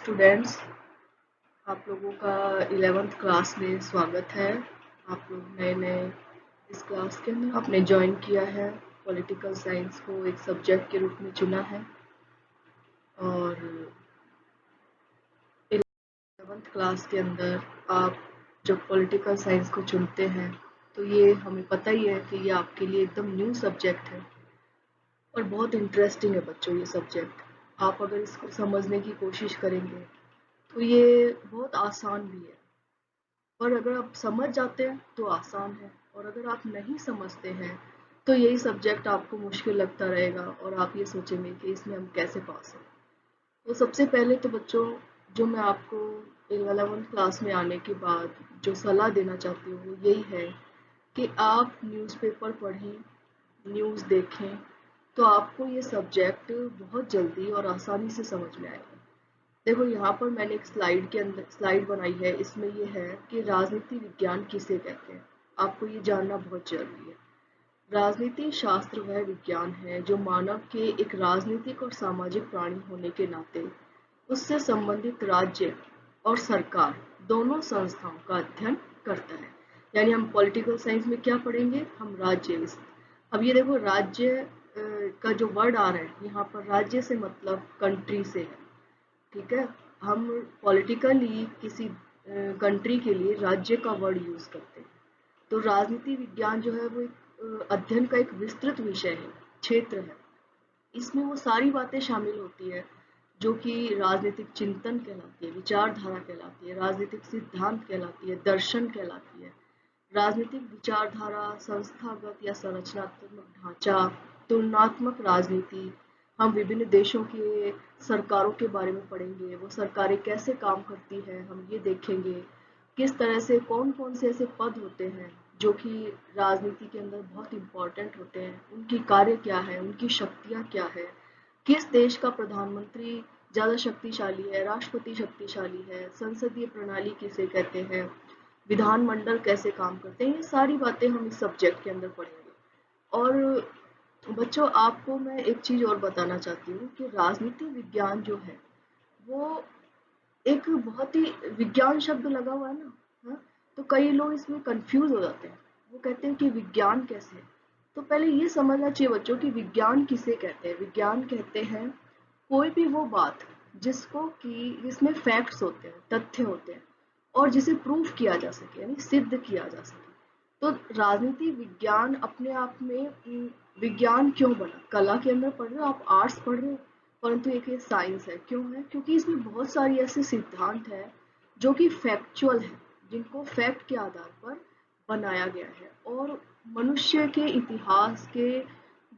Students, आप लोगों का 11th क्लास में स्वागत है। आप लोग नए नए इस क्लास के अंदर आपने ज्वाइन किया है। पॉलिटिकल साइंस को एक सब्जेक्ट के रूप में चुना है और 11th क्लास के अंदर आप जब पॉलिटिकल साइंस को चुनते हैं तो ये हमें पता ही है कि ये आपके लिए एकदम न्यू सब्जेक्ट है और बहुत इंटरेस्टिंग है बच्चों। ये सब्जेक्ट आप अगर इसको समझने की कोशिश करेंगे तो ये बहुत आसान भी है, और अगर आप समझ जाते हैं तो आसान है, और अगर आप नहीं समझते हैं तो यही सब्जेक्ट आपको मुश्किल लगता रहेगा और आप ये सोचेंगे कि इसमें हम कैसे पास हैं। तो सबसे पहले तो बच्चों, जो मैं आपको 11th क्लास में आने के बाद जो सलाह देना चाहती हूँ वो यही है कि आप न्यूज़पेपर पढ़ें, न्यूज़ देखें, तो आपको ये सब्जेक्ट बहुत जल्दी और आसानी से समझ में आएगा। देखो, यहाँ पर मैंने एक स्लाइड के अंदर स्लाइड बनाई है। इसमें ये है कि राजनीति विज्ञान किसे कहते हैं। आपको ये जानना बहुत जरूरी है। राजनीति शास्त्र वह विज्ञान है जो मानव के एक राजनीतिक और सामाजिक प्राणी होने के नाते उससे संबंधित राज्य और सरकार दोनों संस्थाओं का अध्ययन करता है। यानी हम पॉलिटिकल साइंस में क्या पढ़ेंगे, हम राज्य। अब ये देखो, राज्य का जो वर्ड आ रहा है यहाँ पर, राज्य से मतलब कंट्री से है। ठीक है, हम पॉलिटिकली किसी कंट्री के लिए राज्य का वर्ड यूज करते हैं। तो राजनीति विज्ञान जो है वो एक अध्ययन का एक विस्तृत विषय है, क्षेत्र है। इसमें वो सारी बातें शामिल होती है जो कि राजनीतिक चिंतन कहलाती है, विचारधारा कहलाती है, राजनीतिक सिद्धांत कहलाती है, दर्शन कहलाती है। राजनीतिक विचारधारा, संस्थागत या संरचनात्मक ढांचा, तुलनात्मक राजनीति। हम विभिन्न देशों के सरकारों के बारे में पढ़ेंगे, वो सरकारें कैसे काम करती हैं हम ये देखेंगे। किस तरह से कौन कौन से ऐसे पद होते हैं जो कि राजनीति के अंदर बहुत इम्पोर्टेंट होते हैं, उनकी कार्य क्या है, उनकी शक्तियाँ क्या है। किस देश का प्रधानमंत्री ज़्यादा शक्तिशाली है, राष्ट्रपति शक्तिशाली है, संसदीय प्रणाली किसे कहते हैं, विधानमंडल कैसे काम करते हैं। ये सारी बातें हम इस सब्जेक्ट के अंदर पढ़ेंगे। और बच्चों, आपको मैं एक चीज और बताना चाहती हूँ कि राजनीति विज्ञान जो है वो एक बहुत ही, विज्ञान शब्द लगा हुआ है ना, हाँ? तो कई लोग इसमें कंफ्यूज हो जाते हैं। वो कहते हैं कि विज्ञान कैसे है। तो पहले ये समझना चाहिए बच्चों कि विज्ञान किसे कहते हैं। विज्ञान कहते हैं कोई भी वो बात जिसको कि जिसमें फैक्ट्स होते हैं, तथ्य होते हैं, और जिसे प्रूफ किया जा सके, यानी सिद्ध किया जा सके। तो राजनीति विज्ञान अपने आप में विज्ञान क्यों बना। कला के अंदर पढ़ रहे हो आप, आर्ट्स पढ़ रहे हो, परंतु एक ये साइंस है। क्यों है? क्योंकि इसमें बहुत सारी ऐसे सिद्धांत है जो कि फैक्चुअल है, जिनको फैक्ट के आधार पर बनाया गया है, और मनुष्य के इतिहास के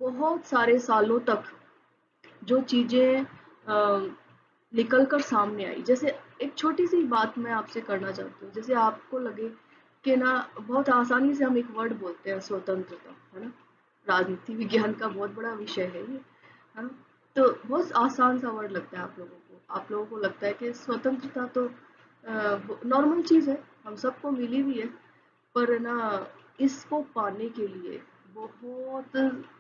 बहुत सारे सालों तक जो चीजें निकल कर सामने आई। जैसे एक छोटी सी बात मैं आपसे करना चाहती हूँ। जैसे आपको लगे कि ना, बहुत आसानी से हम एक वर्ड बोलते हैं, स्वतंत्रता, है ना। राजनीति विज्ञान का बहुत बड़ा विषय है ये, है ना। तो बहुत आसान सा वर्ड लगता है आप लोगों को। आप लोगों को लगता है कि स्वतंत्रता तो नॉर्मल चीज है, हम सबको मिली हुई है। पर ना, इसको पाने के लिए बहुत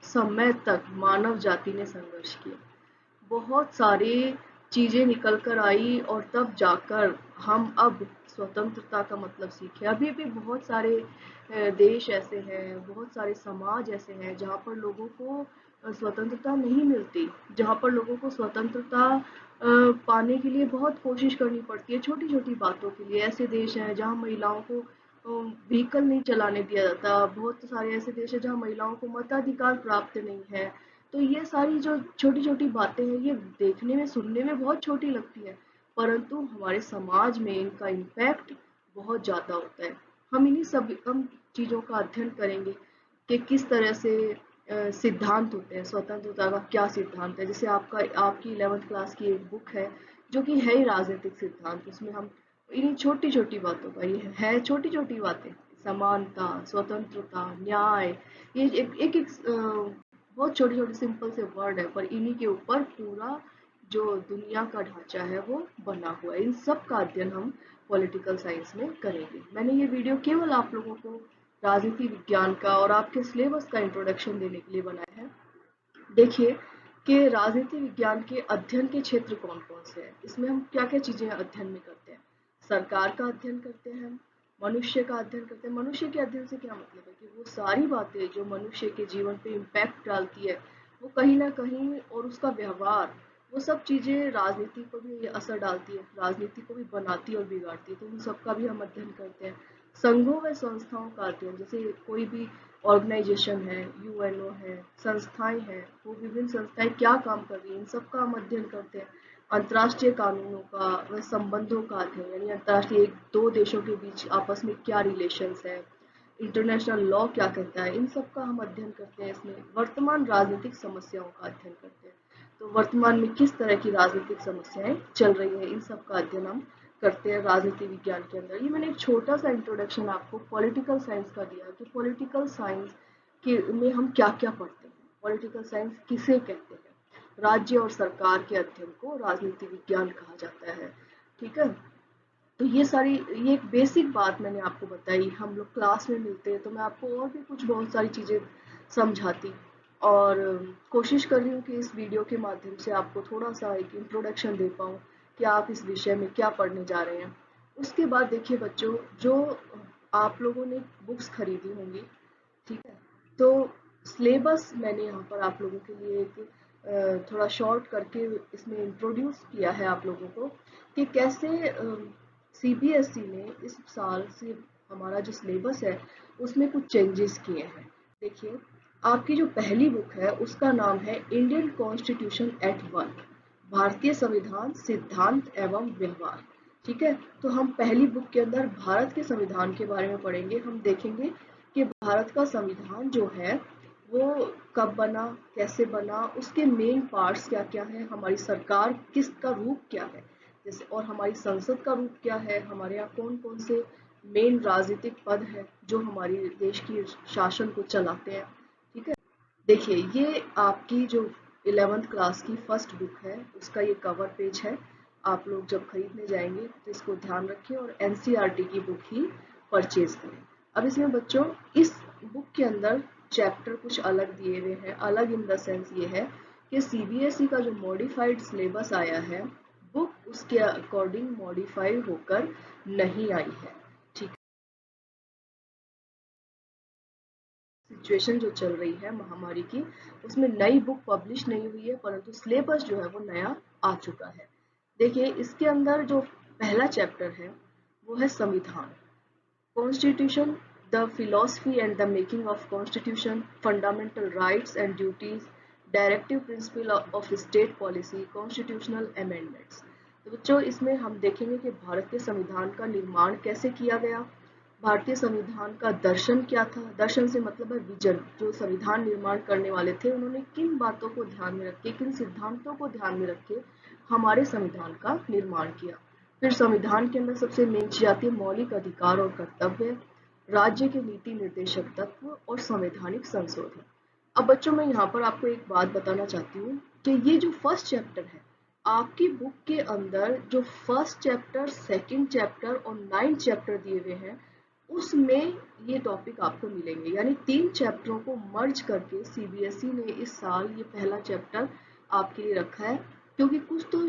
समय तक मानव जाति ने संघर्ष किया। बहुत सारी चीजें निकल कर आई और तब जाकर हम अब स्वतंत्रता का मतलब सीखे। अभी भी बहुत सारे देश ऐसे हैं, बहुत सारे समाज ऐसे हैं जहाँ पर लोगों को स्वतंत्रता नहीं मिलती, जहाँ पर लोगों को स्वतंत्रता पाने के लिए बहुत कोशिश करनी पड़ती है, छोटी छोटी बातों के लिए। ऐसे देश हैं जहाँ महिलाओं को व्हीकल नहीं चलाने दिया जाता। बहुत सारे ऐसे देश हैं जहाँ महिलाओं को मताधिकार प्राप्त नहीं है। तो ये सारी जो छोटी छोटी बातें हैं, ये देखने में, सुनने में बहुत छोटी लगती है, परंतु हमारे समाज में इनका इम्पैक्ट बहुत ज़्यादा होता है। हम चीज़ों का अध्ययन करेंगे कि किस तरह से सिद्धांत होते हैं। स्वतंत्रता का क्या सिद्धांत है। जैसे आपकी 11th क्लास की एक बुक है जो कि है ही राजनीतिक सिद्धांत। उसमें हम इन्हीं छोटी छोटी बातों का, ये है छोटी छोटी बातें, समानता, स्वतंत्रता, न्याय, ये एक बहुत छोटे छोटे सिंपल से वर्ड है, पर इन्हीं के ऊपर पूरा जो दुनिया का ढांचा है वो बना हुआ है। इन सब का अध्ययन हम पॉलिटिकल साइंस में करेंगे। मैंने ये वीडियो केवल आप लोगों को राजनीति विज्ञान का और आपके सिलेबस का इंट्रोडक्शन देने के लिए बनाया है। देखिए कि राजनीति विज्ञान के अध्ययन के क्षेत्र कौन कौन से हैं। इसमें हम क्या क्या चीजें अध्ययन में करते हैं। सरकार का अध्ययन करते हैं, मनुष्य का अध्ययन करते हैं। मनुष्य के अध्ययन से क्या मतलब है कि वो सारी बातें जो मनुष्य के जीवन पे इम्पैक्ट डालती है, वो कहीं ना कहीं, और उसका व्यवहार, वो सब चीजें राजनीति को भी असर डालती है, राजनीति को भी बनाती है और बिगाड़ती है। तो उन सबका भी हम अध्ययन करते हैं। संघों व संस्थाओं का अध्ययन, जैसे कोई भी ऑर्गेनाइजेशन है, यूएनओ है, संस्थाएं हैं, वो विभिन्न संस्थाएं क्या काम कर रही हैं, इन सब का हम अध्ययन करते हैं। अंतर्राष्ट्रीय कानूनों का व संबंधों का अध्ययन, यानी अंतर्राष्ट्रीय एक दो देशों के बीच आपस में क्या रिलेशंस है, इंटरनेशनल लॉ क्या कहता है, इन सब का हम अध्ययन करते हैं। इसमें वर्तमान राजनीतिक समस्याओं का अध्ययन करते हैं। तो वर्तमान में किस तरह की राजनीतिक समस्याएं चल रही है, इन सब का अध्ययन हम करते हैं राजनीति विज्ञान के अंदर। ये मैंने एक छोटा सा इंट्रोडक्शन आपको पॉलिटिकल साइंस का दिया कि पॉलिटिकल साइंस के में हम क्या क्या पढ़ते हैं, पॉलिटिकल साइंस किसे कहते हैं। राज्य और सरकार के अध्ययन को राजनीति विज्ञान कहा जाता है। ठीक है, तो ये एक बेसिक बात मैंने आपको बताई। हम लोग क्लास में मिलते हैं तो मैं आपको और भी कुछ बहुत सारी चीज़ें समझाती, और कोशिश कर रही हूँ कि इस वीडियो के माध्यम से आपको थोड़ा सा एक इंट्रोडक्शन दे पाऊँ कि आप इस विषय में क्या पढ़ने जा रहे हैं। उसके बाद देखिए बच्चों, जो आप लोगों ने बुक्स खरीदी होंगी, ठीक है, तो सिलेबस मैंने यहाँ पर आप लोगों के लिए एक थोड़ा शॉर्ट करके इसमें इंट्रोड्यूस किया है आप लोगों को कि कैसे सीबीएसई ने इस साल से हमारा जो सिलेबस है उसमें कुछ चेंजेस किए हैं। देखिए, आपकी जो पहली बुक है उसका नाम है इंडियन कॉन्स्टिट्यूशन एट वर्क, भारतीय संविधान सिद्धांत एवं व्यवहार। ठीक है, तो हम पहली बुक के अंदर भारत के संविधान के बारे में पढ़ेंगे। हम देखेंगे कि भारत का संविधान जो है वो कब बना, कैसे बना, उसके मेन पार्ट्स क्या क्या हैं, हमारी सरकार किसका रूप क्या है, जैसे, और हमारी संसद का रूप क्या है, हमारे यहाँ कौन कौन से मेन राजनीतिक पद हैं जो हमारी देश की शासन को चलाते हैं। ठीक है, देखिए ये आपकी जो 11th क्लास की फर्स्ट बुक है उसका ये कवर पेज है। आप लोग जब खरीदने जाएंगे तो इसको ध्यान रखें और एनसीईआरटी की बुक ही परचेज करें। अब इसमें बच्चों, इस बुक के अंदर चैप्टर कुछ अलग दिए हुए हैं। अलग इन द सेंस ये है कि सीबीएसई का जो मॉडिफाइड सिलेबस आया है, बुक उसके अकॉर्डिंग मॉडिफाई होकर नहीं आई है। ठीक, सिचुएशन जो चल रही है महामारी की, उसमें नई बुक पब्लिश नहीं हुई है, परंतु सिलेबस जो है वो नया आ चुका है। देखिए, इसके अंदर जो पहला चैप्टर है वो है संविधान, constitution, the philosophy and the making of constitution, fundamental rights and duties, directive principle of state policy, constitutional amendments. तो बच्चों, इसमें हम देखेंगे कि भारत के संविधान का निर्माण कैसे किया गया, भारतीय संविधान का दर्शन क्या था। दर्शन से मतलब है विजन। जो संविधान निर्माण करने वाले थे उन्होंने किन बातों को ध्यान में रख के, किन सिद्धांतों को ध्यान में रख के हमारे संविधान का निर्माण किया। फिर संविधान के अंदर सबसे मेन चीज आती है मौलिक अधिकार और कर्तव्य, राज्य के नीति निर्देशक तत्व और संवैधानिक संशोधन। अब बच्चों, मैं यहाँ पर आपको एक बात बताना चाहती हूँ कि ये जो फर्स्ट चैप्टर है आपकी बुक के अंदर, जो फर्स्ट चैप्टर, सेकंड चैप्टर और 9th चैप्टर दिए हुए हैं, उसमें ये टॉपिक आपको मिलेंगे। यानी 3 चैप्टरों को मर्ज करके सीबीएसई ने इस साल ये पहला चैप्टर आपके लिए रखा है, क्योंकि कुछ तो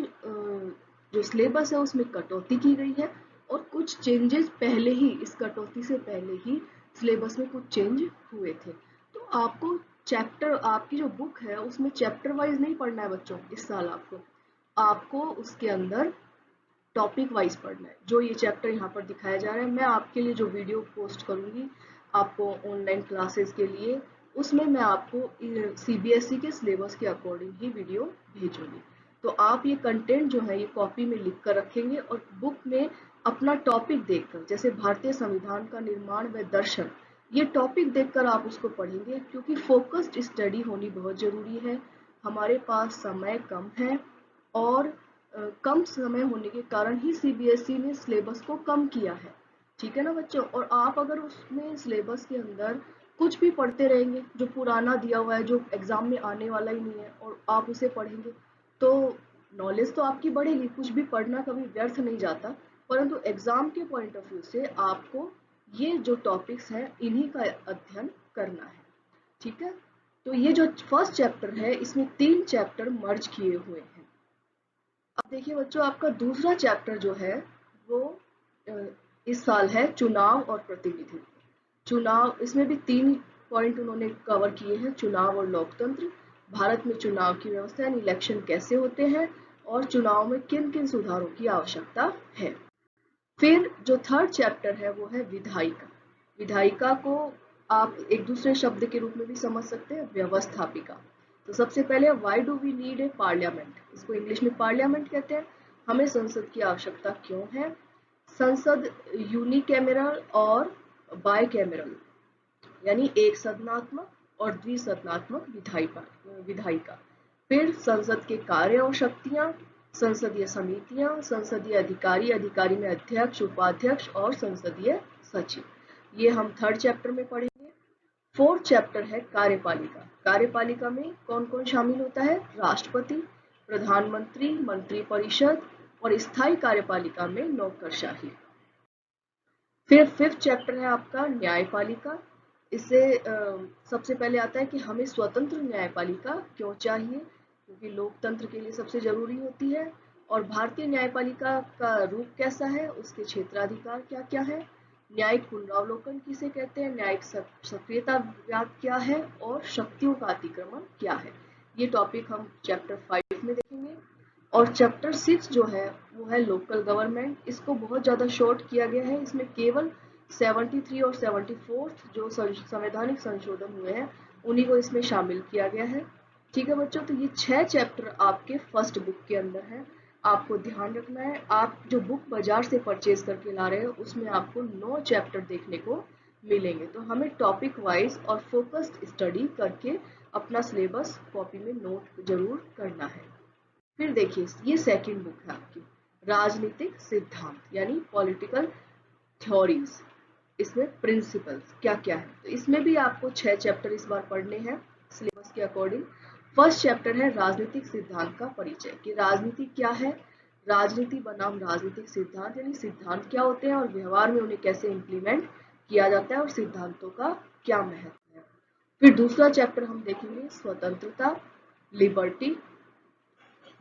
जो सिलेबस है उसमें कटौती की गई है, और कुछ चेंजेस पहले ही, इस कटौती से पहले ही सिलेबस में कुछ चेंज हुए थे। तो आपको चैप्टर, आपकी जो बुक है उसमें चैप्टर वाइज नहीं पढ़ना है बच्चों। इस साल आपको आपको उसके अंदर टॉपिक वाइज पढ़ना है। जो ये चैप्टर यहाँ पर दिखाया जा रहा है, मैं आपके लिए जो वीडियो पोस्ट करूँगी आपको ऑनलाइन क्लासेस के लिए, उसमें मैं आपको सीबीएसई के सिलेबस के अकॉर्डिंग ही वीडियो भेजूंगी। तो आप ये कंटेंट जो है ये कॉपी में लिख कर रखेंगे, और बुक में अपना टॉपिक देखकर, जैसे भारतीय संविधान का निर्माण व दर्शन, ये टॉपिक देखकर आप उसको पढ़ेंगे, क्योंकि फोकस्ड स्टडी होनी बहुत ज़रूरी है। हमारे पास समय कम है, और कम समय होने के कारण ही सीबीएसई ने सिलेबस को कम किया है। ठीक है ना बच्चों, और आप अगर उसमें सिलेबस के अंदर कुछ भी पढ़ते रहेंगे जो पुराना दिया हुआ है, जो एग्जाम में आने वाला ही नहीं है, और आप उसे पढ़ेंगे, तो नॉलेज तो आपकी बढ़ेगी, कुछ भी पढ़ना कभी व्यर्थ नहीं जाता, परंतु एग्जाम के पॉइंट ऑफ व्यू से आपको ये जो टॉपिक्स हैं इन्हीं का अध्ययन करना है। ठीक है, तो ये जो फर्स्ट चैप्टर है इसमें 3 चैप्टर मर्ज किए हुए हैं। अब देखिए बच्चों, आपका दूसरा चैप्टर जो है वो इस साल है चुनाव और प्रतिनिधित्व। चुनाव, इसमें भी 3 पॉइंट उन्होंने कवर किए हैं, चुनाव और लोकतंत्र, भारत में चुनाव की व्यवस्था यानी इलेक्शन कैसे होते हैं, और चुनाव में किन किन सुधारों की आवश्यकता है। फिर जो थर्ड चैप्टर है वो है विधायिका। विधायिका को आप एक दूसरे शब्द के रूप में भी समझ सकते हैं, व्यवस्थापिका। तो सबसे पहले why do we need a parliament, इसको इंग्लिश में पार्लियामेंट कहते हैं। हमें संसद की आवश्यकता क्यों है। संसद यूनिकैमरल और बायकैमरल यानी एक सदनात्मक और द्विसदनात्मक विधायिका। फिर संसद के कार्य और शक्तियां, संसदीय समितियां, संसदीय अधिकारी, अधिकारी में अध्यक्ष, उपाध्यक्ष और संसदीय सचिव। ये हम थर्ड चैप्टर में पढ़ेंगे। फोर्थ चैप्टर है कार्यपालिका। कार्यपालिका में कौन कौन शामिल होता है, राष्ट्रपति, प्रधानमंत्री, मंत्रिपरिषद और स्थायी कार्यपालिका में नौकरशाही। फिर फिफ्थ चैप्टर है आपका न्यायपालिका। इससे सबसे पहले आता है कि हमें स्वतंत्र न्यायपालिका क्यों चाहिए, क्योंकि लोकतंत्र के लिए सबसे जरूरी होती है। और भारतीय न्यायपालिका का रूप कैसा है, उसके क्षेत्राधिकार क्या क्या है, न्यायिक पुनरावलोकन किसे कहते हैं, न्यायिक सक्रियता क्या है, और शक्तियों का अतिक्रमण क्या है। ये टॉपिक हम चैप्टर 5 में देखेंगे। और चैप्टर 6 जो है वो है लोकल गवर्नमेंट। इसको बहुत ज़्यादा शॉर्ट किया गया है, इसमें केवल 73 और 74 जो संवैधानिक संशोधन हुए हैं उन्हीं को इसमें शामिल किया गया है। ठीक है बच्चों, तो ये 6 चैप्टर आपके फर्स्ट बुक के अंदर है। आपको ध्यान रखना है, आप जो बुक बाजार से परचेज करके ला रहे हो उसमें आपको 9 चैप्टर देखने को मिलेंगे। तो हमें टॉपिक वाइज और फोकस्ड स्टडी करके अपना सिलेबस कॉपी में नोट जरूर करना है। फिर देखिए, ये सेकंड बुक है आपकी, राजनीतिक सिद्धांत यानी पॉलिटिकल थ्योरीज। इसमें प्रिंसिपल्स क्या क्या है, तो इसमें भी आपको 6 चैप्टर इस बार पढ़ने हैं सिलेबस के अकॉर्डिंग। फर्स्ट चैप्टर है राजनीतिक सिद्धांत का परिचय, कि राजनीति क्या है, राजनीति बनाम राजनीतिक सिद्धांत यानी सिद्धांत क्या होते हैं और व्यवहार में उन्हें कैसे इम्प्लीमेंट किया जाता है और सिद्धांतों का क्या महत्व है। फिर दूसरा चैप्टर हम देखेंगे स्वतंत्रता, लिबर्टी,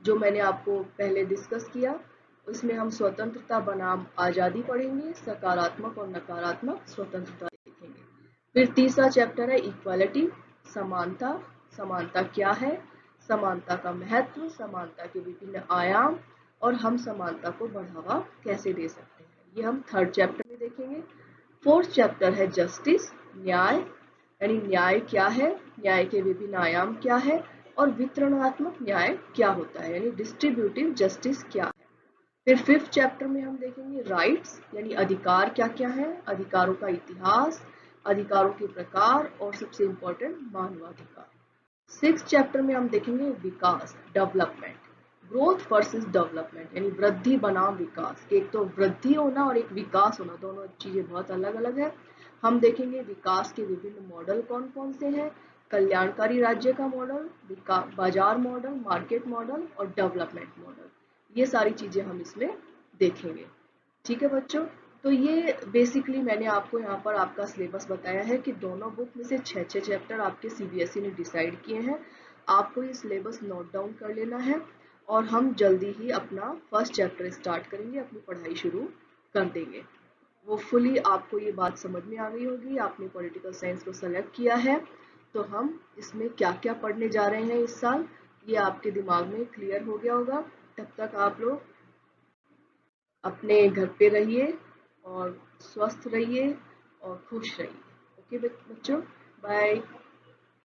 जो मैंने आपको पहले डिस्कस किया। उसमें हम स्वतंत्रता बनाम आज़ादी पढ़ेंगे, सकारात्मक और नकारात्मक स्वतंत्रता देखेंगे। फिर तीसरा चैप्टर है इक्वालिटी, समानता। समानता क्या है, समानता का महत्व, समानता के विभिन्न आयाम और हम समानता को बढ़ावा कैसे दे सकते हैं, ये हम थर्ड चैप्टर में देखेंगे। फोर्थ चैप्टर है जस्टिस, न्याय, यानी न्याय क्या है, न्याय के विभिन्न आयाम क्या है और वितरणात्मक न्याय क्या होता है, यानी डिस्ट्रीब्यूटिव जस्टिस क्या है। फिर फिफ्थ चैप्टर में हम देखेंगे राइट्स, यानी अधिकार क्या क्या है, अधिकारों का इतिहास, अधिकारों के प्रकार और सबसे इंपॉर्टेंट मानवाधिकार। सिक्स चैप्टर में हम देखेंगे विकास, डेवलपमेंट, ग्रोथ वर्सेस डेवलपमेंट, यानी वृद्धि बनाम विकास। एक तो वृद्धि होना और एक विकास होना, दोनों चीजें बहुत अलग अलग है। हम देखेंगे विकास के विभिन्न मॉडल कौन कौन से हैं, कल्याणकारी राज्य का मॉडल, बाजार मॉडल, मार्केट मॉडल और डेवलपमेंट मॉडल। ये सारी चीजें हम इसमें देखेंगे। ठीक है बच्चों, तो ये बेसिकली मैंने आपको यहाँ पर आपका सिलेबस बताया है कि दोनों बुक में से 6 चैप्टर आपके सीबीएसई ने डिसाइड किए हैं। आपको ये सिलेबस नोट डाउन कर लेना है और हम जल्दी ही अपना फर्स्ट चैप्टर स्टार्ट करेंगे, अपनी पढ़ाई शुरू कर देंगे। वो फुली आपको ये बात समझ में आ गई होगी, आपने पॉलिटिकल साइंस को सेलेक्ट किया है तो हम इसमें क्या क्या पढ़ने जा रहे हैं इस साल, ये आपके दिमाग में क्लियर हो गया होगा। तब तक आप लोग अपने घर पे रहिए और स्वस्थ रहिए और खुश रहिए। ओके बच्चों, बाय।